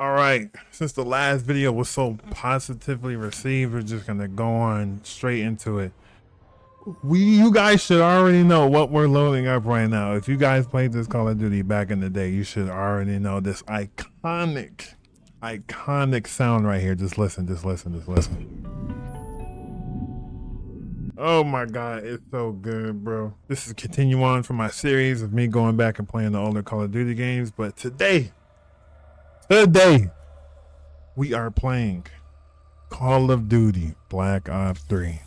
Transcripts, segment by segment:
All right, since the last video was so positively received, we're just gonna go on straight into it. You guys should already know what we're loading up right now. If you guys played this Call of Duty back in the day, you should already know this iconic sound right here. Just listen, just listen, just listen. Oh my god, it's so good, bro. This is continue on from my series of me going back and playing the older Call of Duty games, but today we are playing Call of Duty Black Ops 3.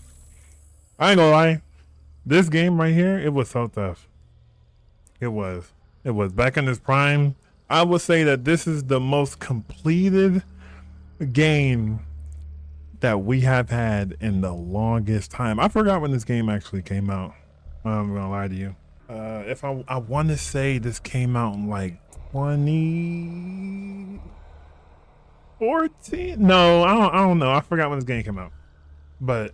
I ain't gonna lie, this game right here, it was so tough. It was. It was. Back in its prime, I would say that this is the most completed game that we have had in the longest time. I forgot when this game actually came out. I'm gonna lie to you. If I want to say this came out in like 2014. No, I don't know. I forgot when this game came out. But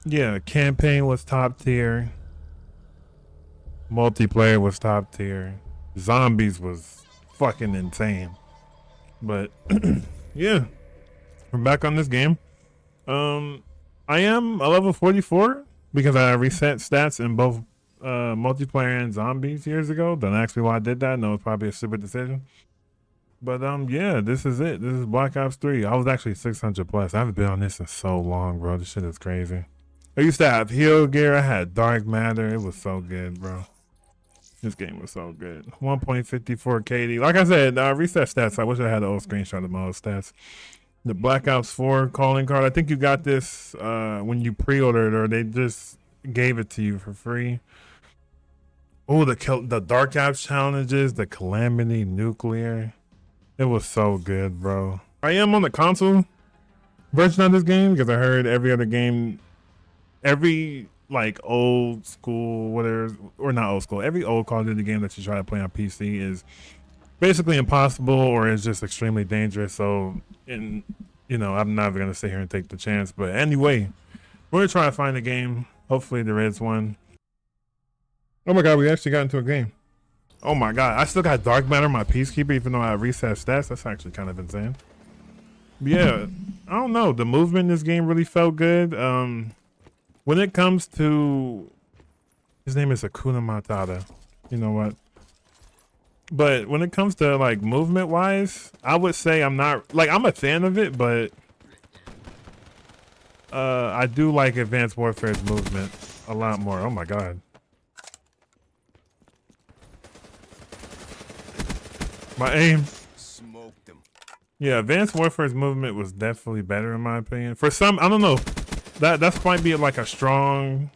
yeah, campaign was top tier. Multiplayer was top tier. Zombies was fucking insane. But yeah, we're back on this game. I am a level 44 because I reset stats in both multiplayer and zombies years ago. Don't ask me why I did that. No, it's probably a stupid decision. But yeah, this is it. This is Black Ops 3. I was actually 600 plus. I haven't been on this in so long, bro. This shit is crazy. I used to have heal gear. I had dark matter. It was so good, bro. This game was so good. 1.54 KD. Like I said, reset stats. I wish I had the old screenshot of my old stats. The Black Ops 4 calling card. I think you got this when you pre-ordered, or they just gave it to you for free. Oh, the Dark Ops challenges, the Calamity Nuclear. It was so good, bro. I am on the console version of this game because I heard every other game, every like old school, whatever, or not old school, every old Call of Duty game that you try to play on PC is basically impossible or is just extremely dangerous. So, I'm not gonna sit here and take the chance. But anyway, we're gonna try to find a game. Hopefully there is one. Oh my god, we actually got into a game. Oh my god, I still got dark matter on my peacekeeper even though I reset stats. That's actually kind of insane. But yeah, I don't know. The movement in this game really felt good. When it comes to, his name is Akuna Matata. You know what? But when it comes to like movement wise, I would say I'm a fan of it, but I do like Advanced Warfare's movement a lot more. Oh my god. My aim. Smoked them. Yeah, Advanced Warfare's movement was definitely better in my opinion. For some, I don't know. That's might be like a strong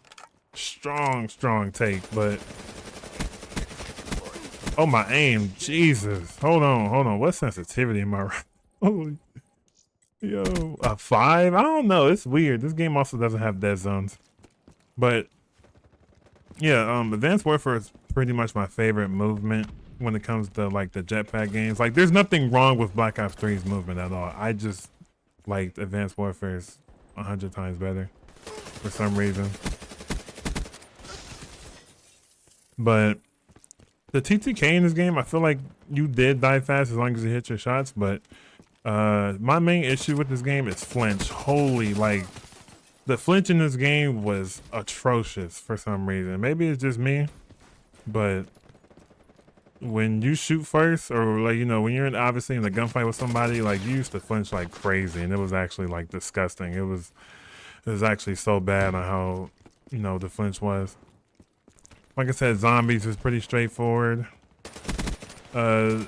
take, but oh my aim, Jesus. Hold on. What sensitivity am I? Holy, yo, a 5? I don't know. It's weird. This game also doesn't have dead zones, but yeah, Advanced Warfare is pretty much my favorite movement when it comes to like the jetpack games. Like, there's nothing wrong with Black Ops 3's movement at all. I just like Advanced Warfare's 100 times better for some reason. But the TTK in this game, I feel like you did die fast as long as you hit your shots. But my main issue with this game is flinch. Holy, like the flinch in this game was atrocious for some reason. Maybe it's just me, but when you shoot first, or like, when you're obviously in the gunfight with somebody, like you used to flinch like crazy, and it was actually like disgusting. It was actually so bad on how the flinch was. Like I said, zombies is pretty straightforward. A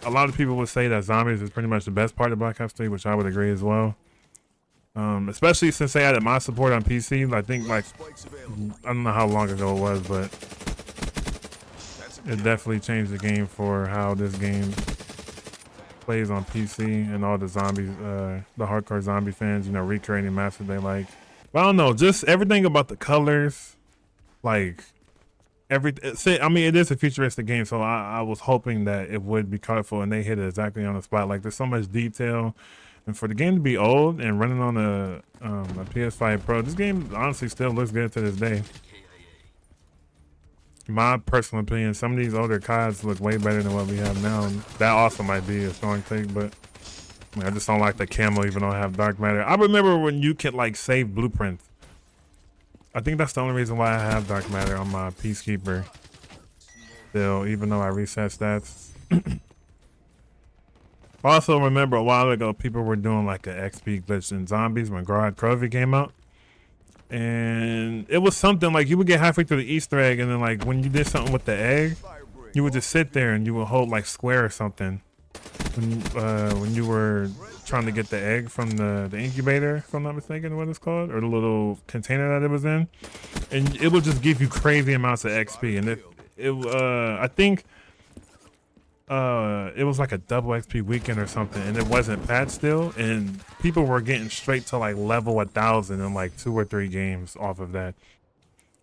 lot of people would say that zombies is pretty much the best part of Black Ops 3, which I would agree as well. Especially since they added mod support on PC. I think like, I don't know how long ago it was, but it definitely changed the game for how this game plays on PC, and all the zombies, the hardcore zombie fans, recreating maps that they like. But I don't know, just everything about the colors, like I mean, it is a futuristic game, so I was hoping that it would be colorful, and they hit it exactly on the spot. Like, there's so much detail, and for the game to be old and running on a PS5 Pro, this game honestly still looks good to this day. my personal opinion, some of these older CODs look way better than what we have now. That also might be a strong take, but I mean, I just don't like the camo even though I have dark matter. I remember when you could like save blueprints. I think that's the only reason why I have dark matter on my Peacekeeper still, even though I reset stats. I also remember a while ago people were doing like an XP glitch in Zombies when Grodd Crovey came out. And it was something like you would get halfway through the Easter egg, and then like when you did something with the egg, you would just sit there and you would hold like square or something when you were trying to get the egg from the incubator, if I'm not mistaken, what it's called, or the little container that it was in, and it would just give you crazy amounts of XP. And I think it was like a double XP weekend or something, and it wasn't patched still, and people were getting straight to like level 1,000 in like 2 or 3 games off of that,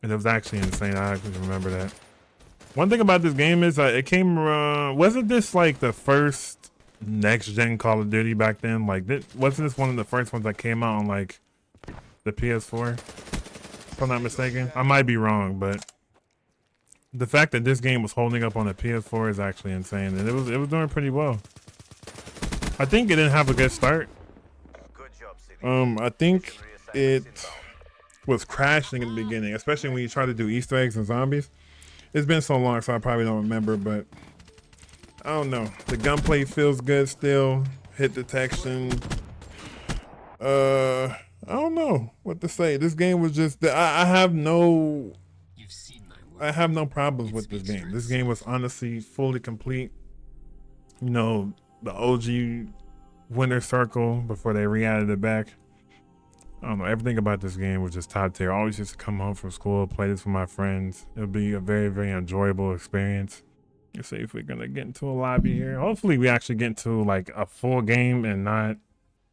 and it was actually insane. I actually remember that. One thing about this game is it came wasn't this like the first next gen Call of Duty back then? Like wasn't this one of the first ones that came out on like the PS4, if I'm not mistaken? I might be wrong, but the fact that this game was holding up on the PS4 is actually insane, and it was doing pretty well. I think it didn't have a good start. I think it was crashing in the beginning, especially when you try to do Easter eggs and zombies. It's been so long, so I probably don't remember, but I don't know. The gunplay feels good still. Hit detection. I don't know what to say. This game was just I have no problems with this game. This game was honestly fully complete. You know, the OG Winter Circle before they re-added it back. I don't know, everything about this game was just top tier. I always used to come home from school, play this with my friends. It would be a very, very enjoyable experience. Let's see if we're gonna get into a lobby here. Hopefully we actually get into like a full game and not,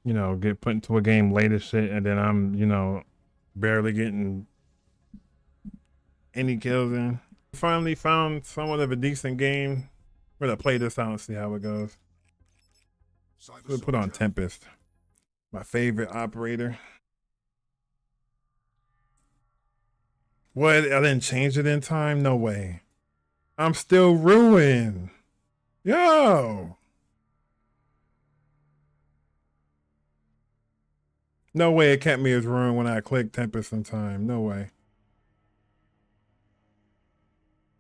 you know, get put into a game late as shit and then I'm, you know, barely getting any kills in. Finally found somewhat of a decent game. We're gonna play this out and see how it goes. We'll put on Tempest, my favorite operator. What? I didn't change it in time? No way. I'm still ruined. Yo. No way it kept me as ruined when I clicked Tempest in time. No way.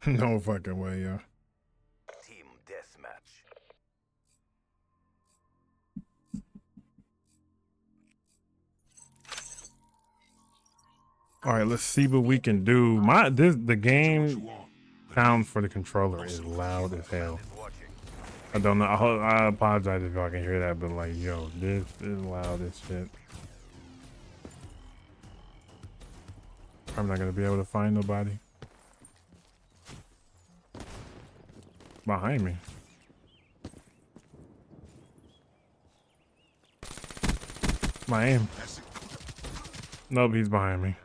No fucking way, yo. Team deathmatch. All right, let's see what we can do. The game sound for the controller is loud as hell. I don't know. I apologize if y'all can hear that, but like, yo, this is loud as shit. I'm not gonna be able to find nobody behind me. My aim. Nope, he's behind me.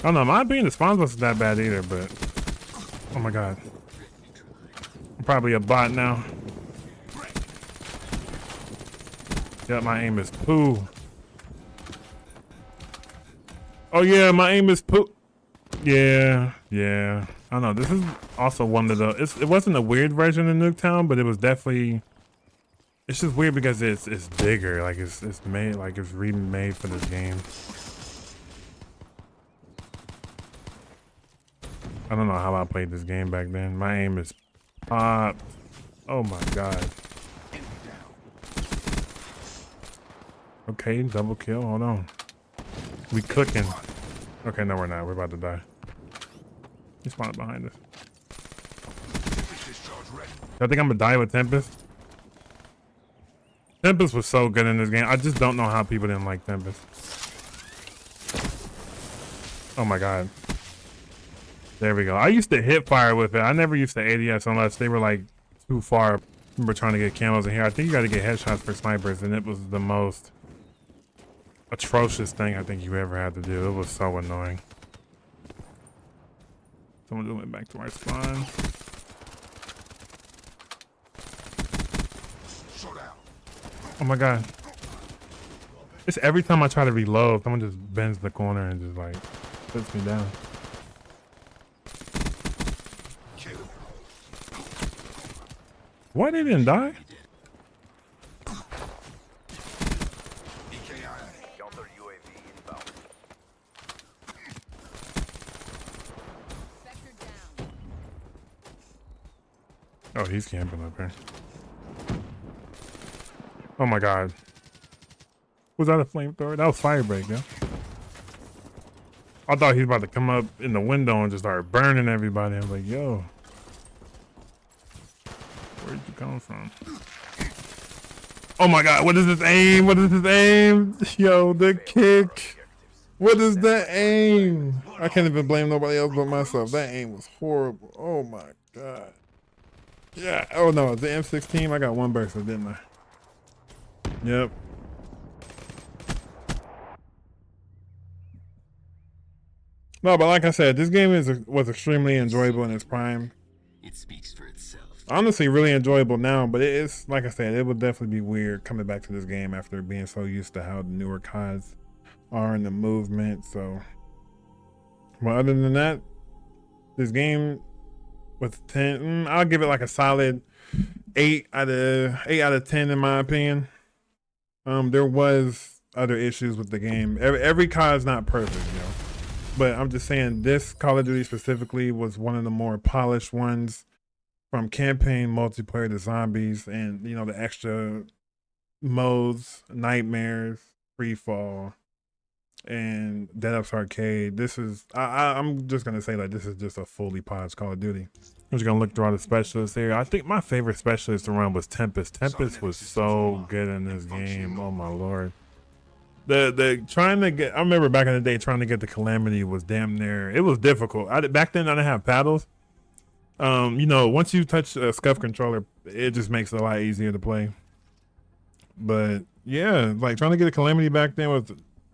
I don't know, my being the spawn wasn't that bad either, but oh my god. I'm probably a bot now. Yep, my aim is poo. Oh yeah, my aim is poo. Yeah. I don't know, this is also one of the, it wasn't a weird version of Nuketown, but it was definitely, it's just weird because it's bigger, like it's made, like it's remade for this game. I don't know how I played this game back then. My aim is popped. Oh my god. Okay, double kill. Hold on. We cooking. Okay, no, we're not. We're about to die. He spawned behind us. I think I'm gonna die with Tempest. Tempest was so good in this game. I just don't know how people didn't like Tempest. Oh my god. There we go. I used to hip fire with it. I never used to ADS unless they were like too far. I remember trying to get camos in here. I think you got to get headshots for snipers, and it was the most atrocious thing I think you ever had to do. It was so annoying. Someone went back to our spawn. Oh my god. It's every time I try to reload, someone just bends the corner and just like puts me down. What? They didn't die? Counter UAV inbound. Oh, he's camping up here. Oh my god. Was that a flamethrower? That was Firebreak, yeah. I thought he was about to come up in the window and just start burning everybody. I was like, yo. Where'd you come from? Oh my god, what is this aim? What is this aim? Yo, the kick. What is that aim? I can't even blame nobody else but myself. That aim was horrible. Oh my god. Yeah. Oh no, the M16. I got one burst, didn't I? Yep. No, but like I said, this game was extremely enjoyable in its prime. It speaks for itself. Honestly, really enjoyable now, but it's like I said, it would definitely be weird coming back to this game after being so used to how the newer CODs are in the movement. So, well, other than that, this game with 10, I'll give it like a solid 8 out of 10 in my opinion. There was other issues with the game. Every COD is not perfect, you know. But I'm just saying this Call of Duty specifically was one of the more polished ones, from campaign, multiplayer to zombies, and you know, the extra modes, nightmares, free fall, and Dead Ups Arcade. This is I'm just gonna say, like, this is just a fully polished Call of Duty. I'm just gonna look through all the specialists here. I think my favorite specialist to run was Tempest. Tempest was so good in this game. Oh my lord. The trying to get, I remember back in the day trying to get the Calamity was damn near, it was difficult. Back then I didn't have paddles. You know, once you touch a SCUF controller, it just makes it a lot easier to play. But yeah, like trying to get a Calamity back then was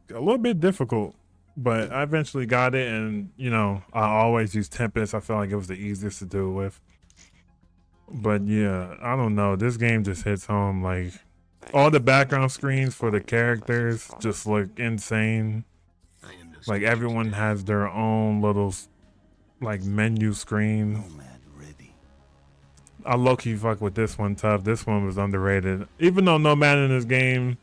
a little bit difficult, but I eventually got it. And you know, I always use Tempest. I felt like it was the easiest to do with. But yeah, I don't know, this game just hits home. Like, all the background screens for the characters just look insane. Like, everyone has their own little like menu screen. I low-key fuck with this one tough. This one was underrated. Even though Nomad in this game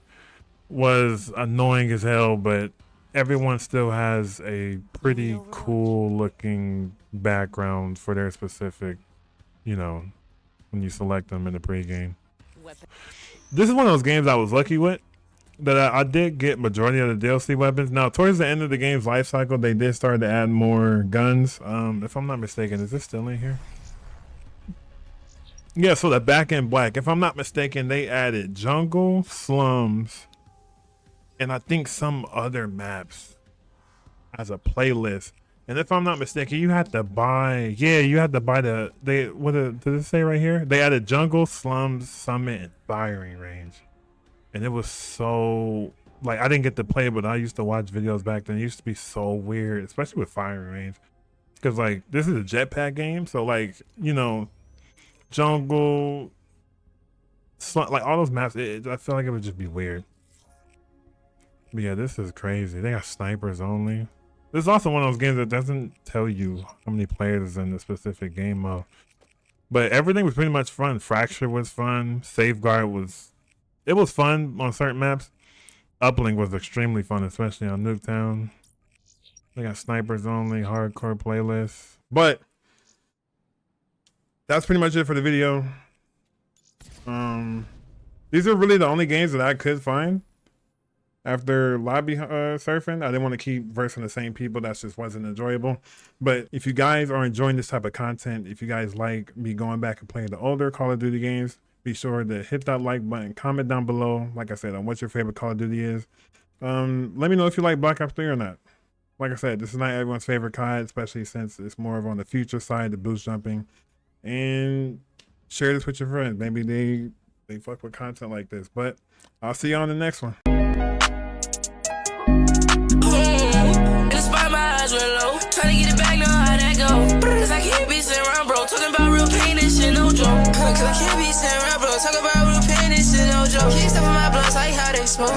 was annoying as hell, but everyone still has a pretty cool looking background for their specific, you know, when you select them in the pregame. This is one of those games I was lucky with, that I did get majority of the DLC weapons. Now, towards the end of the game's life cycle, they did start to add more guns. If I'm not mistaken, is this still in here? Yeah, so the Back in Black. If I'm not mistaken, they added jungle, slums, and I think some other maps as a playlist. And if I'm not mistaken, you had to buy, you had to buy did it say right here? They added jungle, slums, summit, and firing range. And it was so, like, I didn't get to play it, but I used to watch videos back then. It used to be so weird, especially with firing range. Because, like, this is a jetpack game. So, like, you know, jungle, like, all those maps, I feel like it would just be weird. But yeah, this is crazy. They got snipers only. This is also one of those games that doesn't tell you how many players is in the specific game mode. But everything was pretty much fun. Fracture was fun. Safeguard was, it was fun on certain maps. Uplink was extremely fun, especially on Nuketown. They got snipers only, hardcore playlist. But that's pretty much it for the video. These are really the only games that I could find after lobby surfing. I didn't want to keep versing the same people. That just wasn't enjoyable. But if you guys are enjoying this type of content, if you guys like me going back and playing the older Call of Duty games, be sure to hit that like button, comment down below, like I said, on what your favorite Call of Duty is. Let me know if you like Black Ops 3 or not. Like I said, this is not everyone's favorite COD, especially since it's more of on the future side, the boost jumping. And share this with your friends. Maybe they fuck with content like this. But I'll see you on the next one. Trying to get it back, know how that go. Cause I can't be sitting around, bro, talking about real pain, this shit no joke. Cause I can't be sitting around, bro, talking about real pain, this shit no joke. Keep stuff in my blood, like how they smoke.